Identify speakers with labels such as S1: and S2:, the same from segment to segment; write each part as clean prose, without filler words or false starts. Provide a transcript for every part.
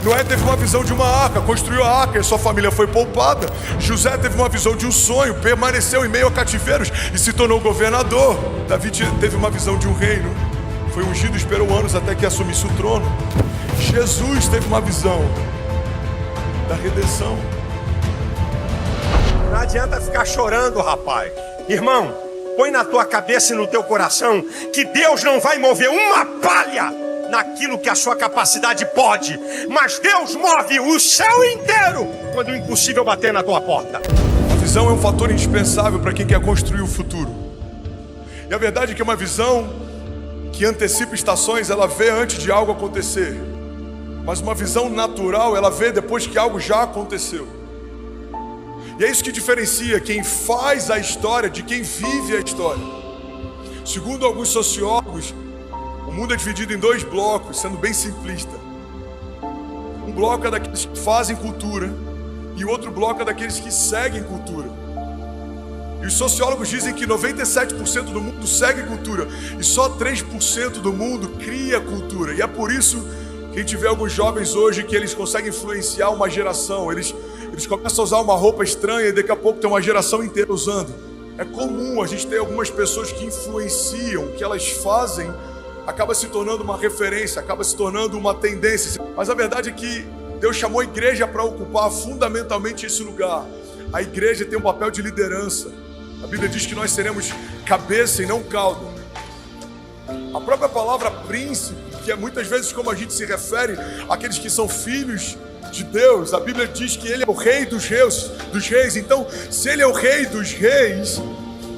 S1: Noé teve uma visão de uma arca, construiu a arca e sua família foi poupada. José teve uma visão de um sonho, permaneceu em meio a cativeiros e se tornou governador. Davi teve uma visão de um reino, foi ungido, esperou anos até que assumisse o trono. Jesus teve uma visão da redenção.
S2: Não adianta ficar chorando, rapaz. Irmão, põe na tua cabeça e no teu coração que Deus não vai mover uma palha naquilo que a sua capacidade pode, mas Deus move o céu inteiro quando o impossível bater na tua porta.
S1: A visão é um fator indispensável para quem quer construir o futuro. E a verdade é que uma visão que antecipa estações, ela vê antes de algo acontecer. Mas uma visão natural, ela vê depois que algo já aconteceu. E é isso que diferencia quem faz a história de quem vive a história. Segundo alguns sociólogos, o mundo é dividido em dois blocos, sendo bem simplista. Um bloco é daqueles que fazem cultura e o outro bloco é daqueles que seguem cultura. E os sociólogos dizem que 97% do mundo segue cultura e só 3% do mundo cria cultura. E é por isso que a gente vê alguns jovens hoje que eles conseguem influenciar uma geração. Eles começam a usar uma roupa estranha e daqui a pouco tem uma geração inteira usando. É comum a gente ter algumas pessoas que influenciam, o que elas fazem acaba se tornando uma referência, acaba se tornando uma tendência. Mas a verdade é que Deus chamou a igreja para ocupar fundamentalmente esse lugar. A igreja tem um papel de liderança. A Bíblia diz que nós seremos cabeça e não cauda. A própria palavra príncipe, que é muitas vezes como a gente se refere àqueles que são filhos de Deus, a Bíblia diz que Ele é o rei dos reis. Então, se Ele é o rei dos reis,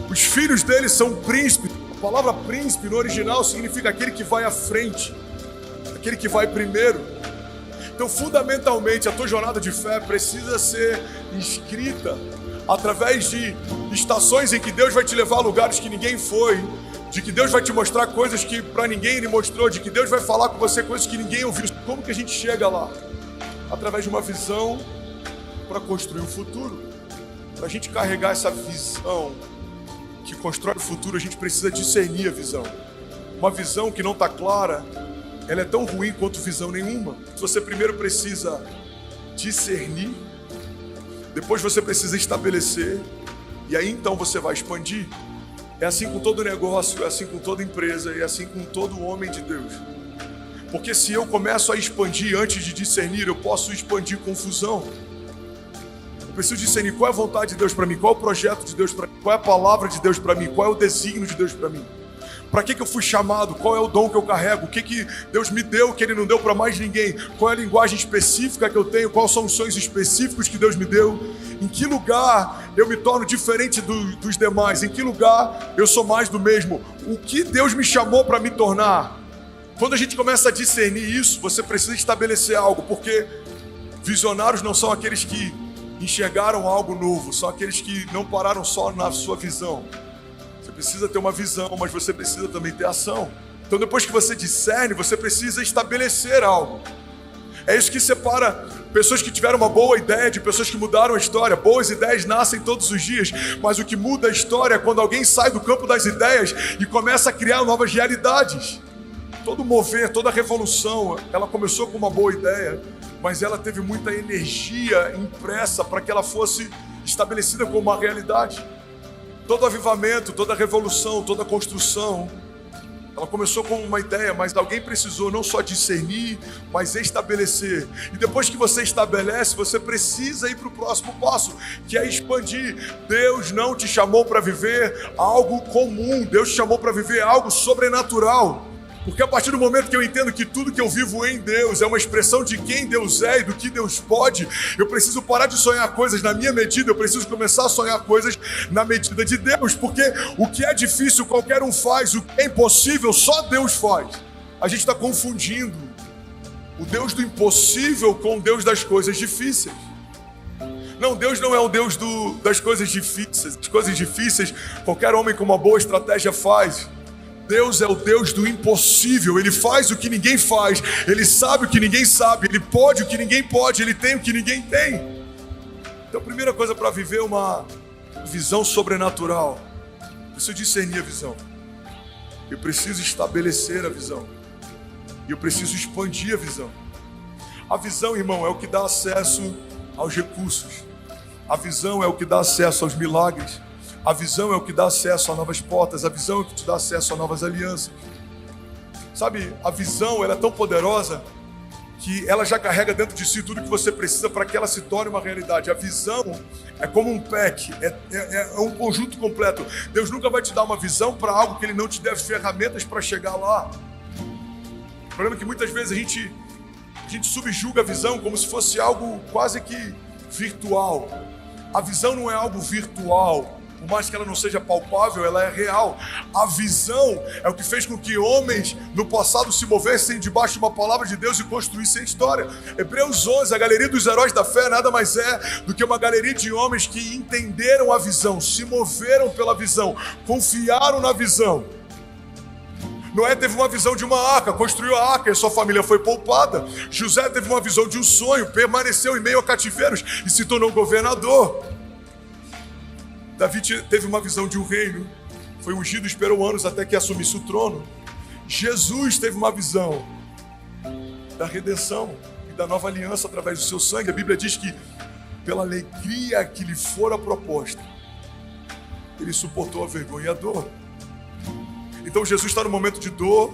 S1: os filhos dele são príncipes. A palavra príncipe no original significa aquele que vai à frente, aquele que vai primeiro. Então, fundamentalmente, a tua jornada de fé precisa ser escrita através de estações em que Deus vai te levar a lugares que ninguém foi, de que Deus vai te mostrar coisas que para ninguém Ele mostrou, de que Deus vai falar com você coisas que ninguém ouviu. Como que a gente chega lá? Através de uma visão para construir um futuro. Para a gente carregar essa visão que constrói o futuro, a gente precisa discernir a visão. Uma visão que não está clara, ela é tão ruim quanto visão nenhuma. Você primeiro precisa discernir, depois você precisa estabelecer, e aí então você vai expandir. É assim com todo negócio, é assim com toda empresa, é assim com todo homem de Deus. Porque se eu começo a expandir antes de discernir, eu posso expandir confusão. Eu preciso discernir qual é a vontade de Deus para mim, qual é o projeto de Deus para mim, qual é a palavra de Deus para mim, qual é o desígnio de Deus para mim. Para que eu fui chamado, qual é o dom que eu carrego, o que Deus me deu que Ele não deu para mais ninguém, qual é a linguagem específica que eu tenho, quais são os sonhos específicos que Deus me deu, em que lugar eu me torno diferente dos demais, em que lugar eu sou mais do mesmo, o que Deus me chamou para me tornar. Quando a gente começa a discernir isso, você precisa estabelecer algo, porque visionários não são aqueles que enxergaram algo novo, são aqueles que não pararam só na sua visão. Você precisa ter uma visão, mas você precisa também ter ação. Então depois que você discerne, você precisa estabelecer algo. É isso que separa pessoas que tiveram uma boa ideia de pessoas que mudaram a história. Boas ideias nascem todos os dias, mas o que muda a história é quando alguém sai do campo das ideias e começa a criar novas realidades. Todo mover, toda revolução, ela começou com uma boa ideia, mas ela teve muita energia impressa para que ela fosse estabelecida como uma realidade. Todo avivamento, toda revolução, toda construção, ela começou com uma ideia, mas alguém precisou não só discernir, mas estabelecer. E depois que você estabelece, você precisa ir para o próximo passo, que é expandir. Deus não te chamou para viver algo comum, Deus te chamou para viver algo sobrenatural. Porque a partir do momento que eu entendo que tudo que eu vivo em Deus é uma expressão de quem Deus é e do que Deus pode, eu preciso parar de sonhar coisas na minha medida, eu preciso começar a sonhar coisas na medida de Deus, porque o que é difícil qualquer um faz, o que é impossível só Deus faz. A gente está confundindo o Deus do impossível com o Deus das coisas difíceis. Não, Deus não é o Deus das coisas difíceis. As coisas difíceis, qualquer homem com uma boa estratégia faz. Deus é o Deus do impossível, Ele faz o que ninguém faz, Ele sabe o que ninguém sabe, Ele pode o que ninguém pode, Ele tem o que ninguém tem. Então a primeira coisa para viver uma visão sobrenatural, eu preciso discernir a visão, eu preciso estabelecer a visão, e eu preciso expandir a visão. A visão, irmão, é o que dá acesso aos recursos. A visão é o que dá acesso aos milagres. A visão é o que dá acesso a novas portas. A visão é o que te dá acesso a novas alianças. Sabe, a visão, ela é tão poderosa que ela já carrega dentro de si tudo que você precisa para que ela se torne uma realidade. A visão é como um pack, é um conjunto completo. Deus nunca vai te dar uma visão para algo que Ele não te der ferramentas para chegar lá. O problema é que muitas vezes a gente subjuga a visão como se fosse algo quase que virtual. A visão não é algo virtual. Por mais que ela não seja palpável, ela é real. A visão é o que fez com que homens no passado se movessem debaixo de uma palavra de Deus e construíssem a história. Hebreus 11, a galeria dos heróis da fé, nada mais é do que uma galeria de homens que entenderam a visão, se moveram pela visão, confiaram na visão. Noé teve uma visão de uma arca, construiu a arca e sua família foi poupada. José teve uma visão de um sonho, permaneceu em meio a cativeiros e se tornou governador. Davi teve uma visão de um reino, foi ungido, esperou anos até que assumisse o trono. Jesus teve uma visão da redenção e da nova aliança através do seu sangue. A Bíblia diz que pela alegria que lhe fora proposta, ele suportou a vergonha e a dor. Então Jesus está no momento de dor,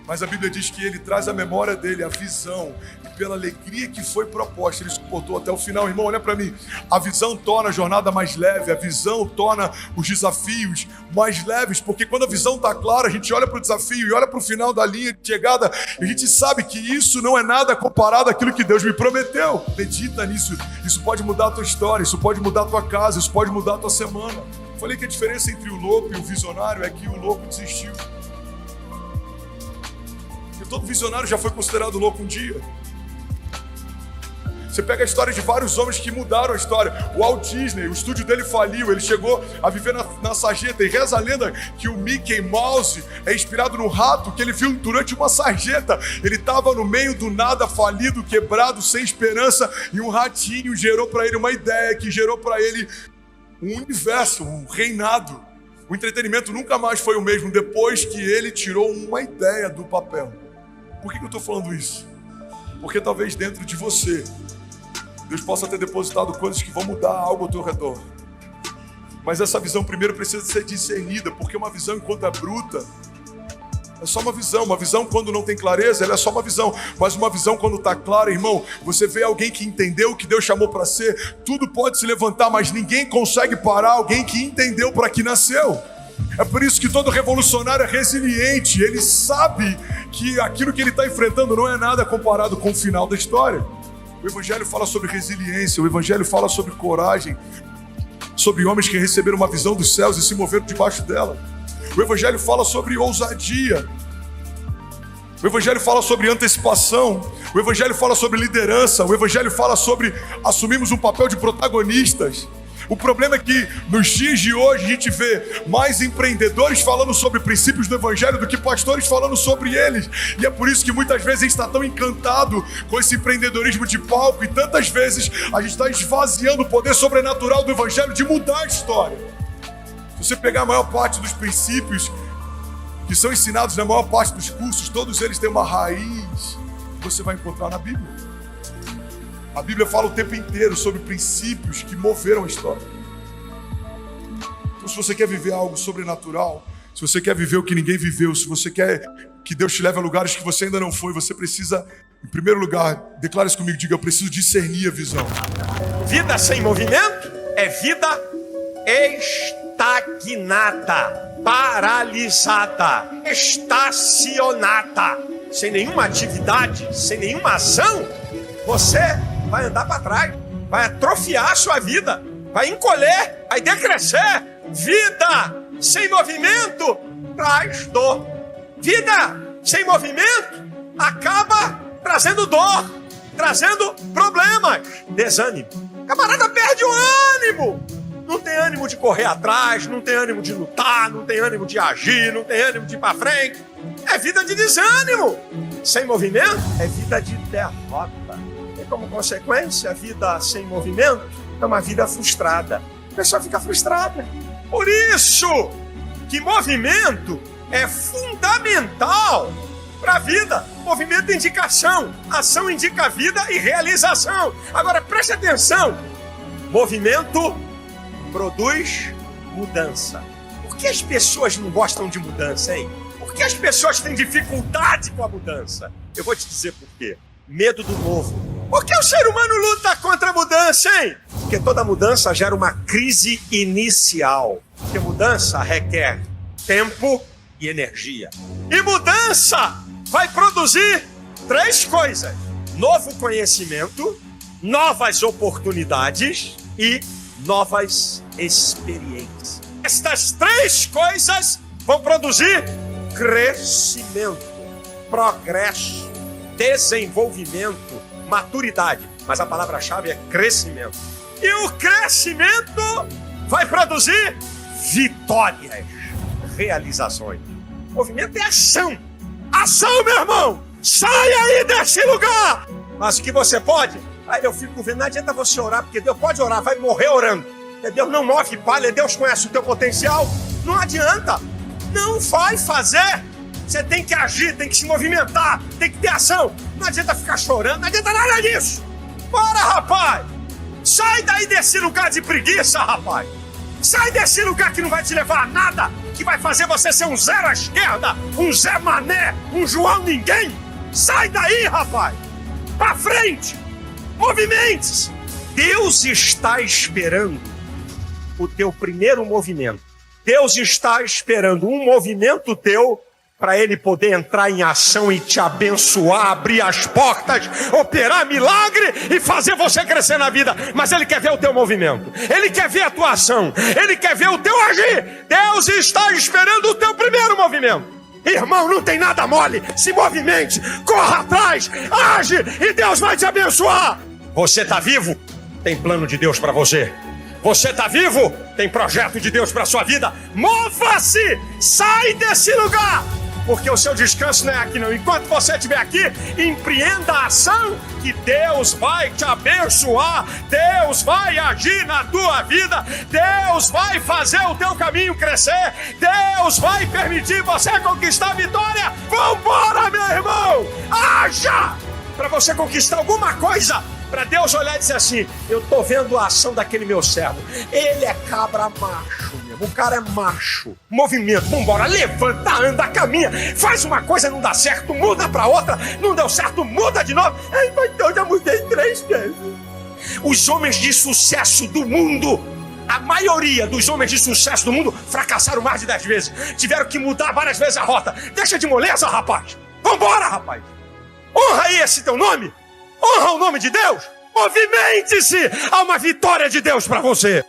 S1: mas a Bíblia diz que ele traz à memória dele a visão, e pela alegria que foi proposta, ele suportou até o final. Irmão, olha para mim, a visão torna a jornada mais leve, a visão torna os desafios mais leves, porque quando a visão está clara, a gente olha para o desafio e olha para o final da linha de chegada, e a gente sabe que isso não é nada comparado àquilo que Deus me prometeu. Medita nisso, isso pode mudar a tua história, isso pode mudar a tua casa, isso pode mudar a tua semana. Falei que a diferença entre o louco e o visionário é que o louco desistiu. Porque todo visionário já foi considerado louco um dia. Você pega a história de vários homens que mudaram a história. O Walt Disney, o estúdio dele faliu, ele chegou a viver na sarjeta. E reza a lenda que o Mickey Mouse é inspirado no rato que ele viu durante uma sarjeta. Ele estava no meio do nada, falido, quebrado, sem esperança, e um ratinho gerou para ele uma ideia, que gerou para ele um universo, um reinado. O entretenimento nunca mais foi o mesmo depois que ele tirou uma ideia do papel. Por que eu estou falando isso? Porque talvez dentro de você, Deus possa ter depositado coisas que vão mudar algo ao teu redor. Mas essa visão primeiro precisa ser discernida, porque uma visão enquanto é bruta, é só uma visão. Uma visão quando não tem clareza, ela é só uma visão. Mas uma visão quando está clara, irmão, você vê alguém que entendeu o que Deus chamou para ser, tudo pode se levantar, mas ninguém consegue parar alguém que entendeu para que nasceu. É por isso que todo revolucionário é resiliente. Ele sabe que aquilo que ele está enfrentando não é nada comparado com o final da história. O Evangelho fala sobre resiliência, o Evangelho fala sobre coragem, sobre homens que receberam uma visão dos céus e se moveram debaixo dela. O Evangelho fala sobre ousadia. O Evangelho fala sobre antecipação. O Evangelho fala sobre liderança. O Evangelho fala sobre assumirmos um papel de protagonistas. O problema é que nos dias de hoje a gente vê mais empreendedores falando sobre princípios do Evangelho do que pastores falando sobre eles. E é por isso que muitas vezes a gente está tão encantado com esse empreendedorismo de palco, e tantas vezes a gente está esvaziando o poder sobrenatural do Evangelho de mudar a história. Se você pegar a maior parte dos princípios que são ensinados na maior parte dos cursos, todos eles têm uma raiz que você vai encontrar na Bíblia. A Bíblia fala o tempo inteiro sobre princípios que moveram a história. Então, se você quer viver algo sobrenatural, se você quer viver o que ninguém viveu, se você quer que Deus te leve a lugares que você ainda não foi, você precisa, em primeiro lugar, declare isso comigo, diga: eu preciso discernir a visão.
S2: Vida sem movimento é vida estagnada, paralisada, estacionada, sem nenhuma atividade, sem nenhuma ação. Você vai andar para trás, vai atrofiar a sua vida, vai encolher, vai decrescer. Vida sem movimento traz dor. Vida sem movimento acaba trazendo dor, trazendo problemas, desânimo. Camarada perde o ânimo. Não tem ânimo de correr atrás, não tem ânimo de lutar, não tem ânimo de agir, não tem ânimo de ir para frente. É vida de desânimo. Sem movimento é vida de derrota. E como consequência, a vida sem movimento é uma vida frustrada. A pessoa fica frustrada. Por isso que movimento é fundamental para a vida. Movimento indica ação indica vida e realização. Agora preste atenção, movimento produz mudança. Por que as pessoas não gostam de mudança, hein? Por que as pessoas têm dificuldade com a mudança? Eu vou te dizer por quê. Medo do novo. Por que o ser humano luta contra a mudança, hein? Porque toda mudança gera uma crise inicial. Porque mudança requer tempo e energia. E mudança vai produzir 3 coisas: novo conhecimento, novas oportunidades e novas experiências. Estas 3 coisas vão produzir crescimento, progresso, desenvolvimento, maturidade. Mas a palavra-chave é crescimento. E o crescimento vai produzir vitórias, realizações. Movimento é ação. Ação, meu irmão! Sai aí desse lugar! Mas o que você pode? Aí eu fico vendo, não adianta você orar, porque Deus pode orar, vai morrer orando. Deus não move palha, Deus conhece o teu potencial. Não adianta. Não vai fazer. Você tem que agir, tem que se movimentar, tem que ter ação. Não adianta ficar chorando, não adianta nada disso. Bora, rapaz! Sai daí desse lugar de preguiça, rapaz! Sai desse lugar que não vai te levar a nada, que vai fazer você ser um zero à esquerda, um Zé Mané, um João Ninguém. Sai daí, rapaz! Pra frente! Movimente-se! Deus está esperando o teu primeiro movimento. Deus está esperando um movimento teu para Ele poder entrar em ação e te abençoar, abrir as portas, operar milagre e fazer você crescer na vida. Mas Ele quer ver o teu movimento, Ele quer ver a tua ação, Ele quer ver o teu agir. Deus está esperando o teu primeiro movimento. Irmão, não tem nada mole, se movimente, corra atrás, age e Deus vai te abençoar. Você está vivo? Tem plano de Deus para você. Você está vivo? Tem projeto de Deus para sua vida. Mova-se! Sai desse lugar! Porque o seu descanso não é aqui não. Enquanto você estiver aqui, empreenda a ação que Deus vai te abençoar. Deus vai agir na tua vida. Deus vai fazer o teu caminho crescer. Deus vai permitir você conquistar a vitória. Vambora, meu irmão! Haja! Para você conquistar alguma coisa, para Deus olhar e dizer assim: eu estou vendo a ação daquele meu servo. Ele é cabra macho mesmo. O cara é macho. Movimento, vambora, levanta, anda, caminha. Faz uma coisa, não dá certo, muda para outra. Não deu certo, muda de novo. Ai, mas eu já mudei 3 vezes. Os homens de sucesso do mundo, a maioria dos homens de sucesso do mundo fracassaram mais de 10 vezes. Tiveram que mudar várias vezes a rota. Deixa de moleza, rapaz. Vambora, rapaz. Honra aí esse teu nome. Honra o nome de Deus. Movimente-se. Há uma vitória de Deus para você.